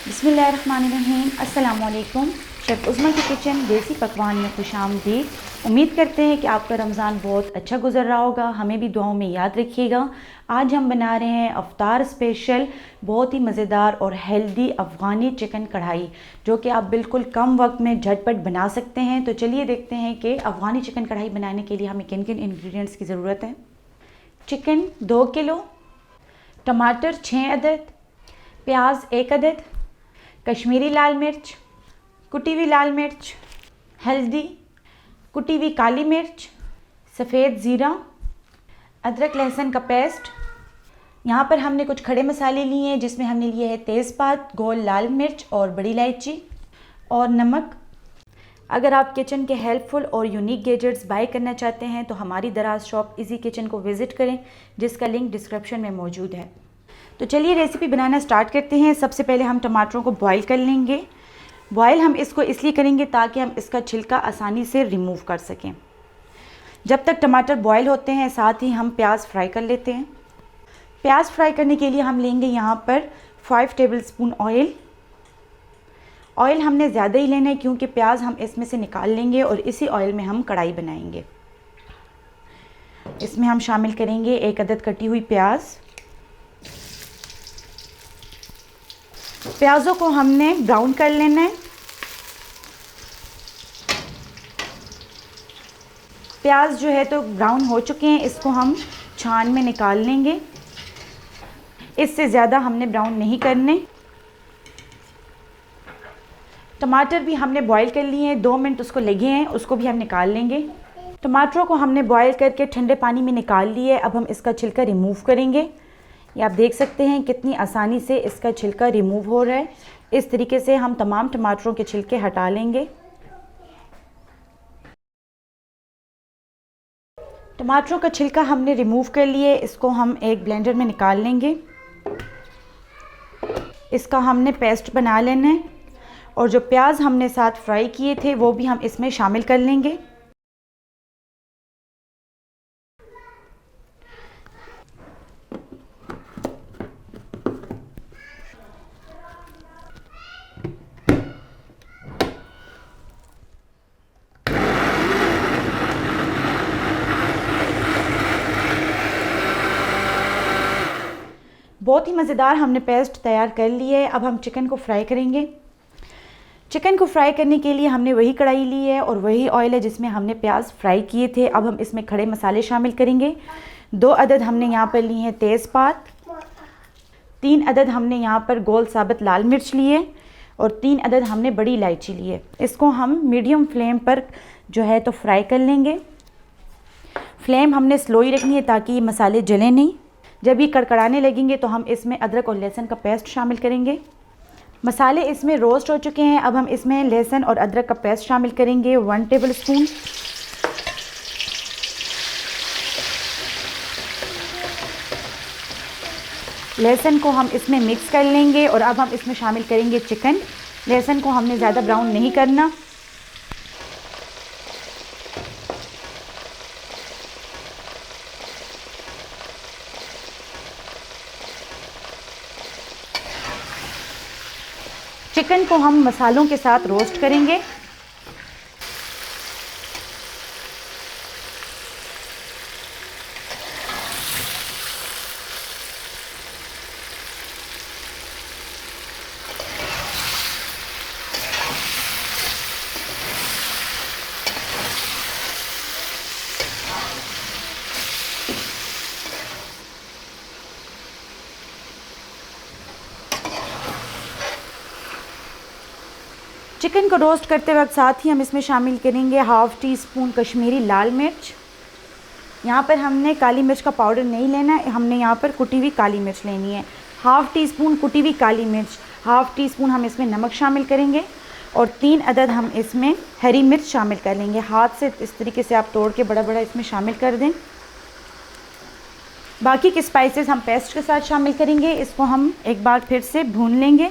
बिस्मिल्लाहिर्रहमानिर्रहीम। अस्सलाम वालेकुम। शेफ़ उज़्मा की किचन देसी पकवान में खुश आमदीद। उम्मीद करते हैं कि आपका रमज़ान बहुत अच्छा गुजर रहा होगा। हमें भी दुआओं में याद रखिएगा। आज हम बना रहे हैं अफ्तार स्पेशल बहुत ही मज़ेदार और हेल्दी अफ़गानी चिकन कढ़ाई, जो कि आप बिल्कुल कम वक्त में झटपट बना सकते हैं। तो चलिए देखते हैं कि अफ़गानी चिकन कढ़ाई बनाने के लिए हमें किन किन इंग्रेडिएंट्स की ज़रूरत है। चिकन 2 किलो, टमाटर 6 अदद, प्याज 1 अदद, कश्मीरी लाल मिर्च, कुटी हुई लाल मिर्च, हल्दी, कुटी हुई काली मिर्च, सफ़ेद ज़ीरा, अदरक लहसुन का पेस्ट। यहाँ पर हमने कुछ खड़े मसाले लिए हैं, जिसमें हमने लिए है तेज़पात, गोल लाल मिर्च और बड़ी इलायची और नमक। अगर आप किचन के हेल्पफुल और यूनिक गैजेट्स बाय करना चाहते हैं तो हमारी दराज शॉप इजी किचन को विज़िट करें, जिसका लिंक डिस्क्रिप्शन में मौजूद है। तो चलिए रेसिपी बनाना स्टार्ट करते हैं। सबसे पहले हम टमाटरों को बॉईल कर लेंगे। बॉईल हम इसको इसलिए करेंगे ताकि हम इसका छिलका आसानी से रिमूव कर सकें। जब तक टमाटर बॉईल होते हैं, साथ ही हम प्याज फ्राई कर लेते हैं। प्याज फ्राई करने के लिए हम लेंगे यहाँ पर 5 टेबलस्पून ऑयल। ऑयल हमने ज़्यादा ही लेना है, क्योंकि प्याज हम इसमें से निकाल लेंगे और इसी ऑयल में हम कढ़ाई बनाएंगे। इसमें हम शामिल करेंगे 1 अदद कटी हुई प्याज। प्याज़ों को हमने ब्राउन कर लेना है। प्याज जो है तो ब्राउन हो चुके हैं, इसको हम छान में निकाल लेंगे। इससे ज़्यादा हमने ब्राउन नहीं करने। टमाटर भी हमने बॉईल कर लिए हैं, 2 मिनट उसको लगे हैं, उसको भी हम निकाल लेंगे। टमाटरों को हमने बॉईल करके ठंडे पानी में निकाल लिए। अब हम इसका छिलका रिमूव करेंगे। ये आप देख सकते हैं कितनी आसानी से इसका छिलका रिमूव हो रहा है। इस तरीके से हम तमाम टमाटरों के छिलके हटा लेंगे। टमाटरों का छिलका हमने रिमूव कर लिए। इसको हम एक ब्लेंडर में निकाल लेंगे। इसका हमने पेस्ट बना लेना है और जो प्याज हमने साथ फ्राई किए थे वो भी हम इसमें शामिल कर लेंगे। बहुत ही मज़ेदार हमने पेस्ट तैयार कर लिया है। अब हम चिकन को फ्राई करेंगे। चिकन को फ्राई करने के लिए हमने वही कढ़ाई ली है और वही ऑयल है जिसमें हमने प्याज फ्राई किए थे। अब हम इसमें खड़े मसाले शामिल करेंगे। 2 अदद हमने यहाँ पर लिए हैं तेज़पात, 3 अदद हमने यहाँ पर गोल साबित लाल मिर्च लिए और 3 अदद हमने बड़ी इलायची लिए। इसको हम मीडियम फ्लेम पर जो है तो फ्राई कर लेंगे। फ्लेम हमने स्लो ही रखनी है ताकि ये मसाले जलें नहीं। जब ये कड़कड़ाने लगेंगे तो हम इसमें अदरक और लहसुन का पेस्ट शामिल करेंगे। मसाले इसमें रोस्ट हो चुके हैं। अब हम इसमें लहसुन और अदरक का पेस्ट शामिल करेंगे 1 टेबलस्पून। लहसुन को हम इसमें मिक्स कर लेंगे और अब हम इसमें शामिल करेंगे चिकन। लहसुन को हमने ज़्यादा ब्राउन नहीं करना। चिकन को हम मसालों के साथ रोस्ट करेंगे। चिकन को रोस्ट करते वक्त साथ ही हम इसमें शामिल करेंगे 1/2 टीस्पून कश्मीरी लाल मिर्च। यहाँ पर हमने काली मिर्च का पाउडर नहीं लेना है, हमने यहाँ पर कुटी हुई काली मिर्च लेनी है। 1/2 टीस्पून कुटी हुई काली मिर्च, 1/2 टीस्पून हम इसमें नमक शामिल करेंगे और 3 अदद हम इसमें हरी मिर्च शामिल कर लेंगे। हाथ से इस तरीके से आप तोड़ के बड़ा बड़ा इसमें शामिल कर दें। बाकी के स्पाइसेस हम पेस्ट के साथ शामिल करेंगे। इसको हम एक बार फिर से भून लेंगे।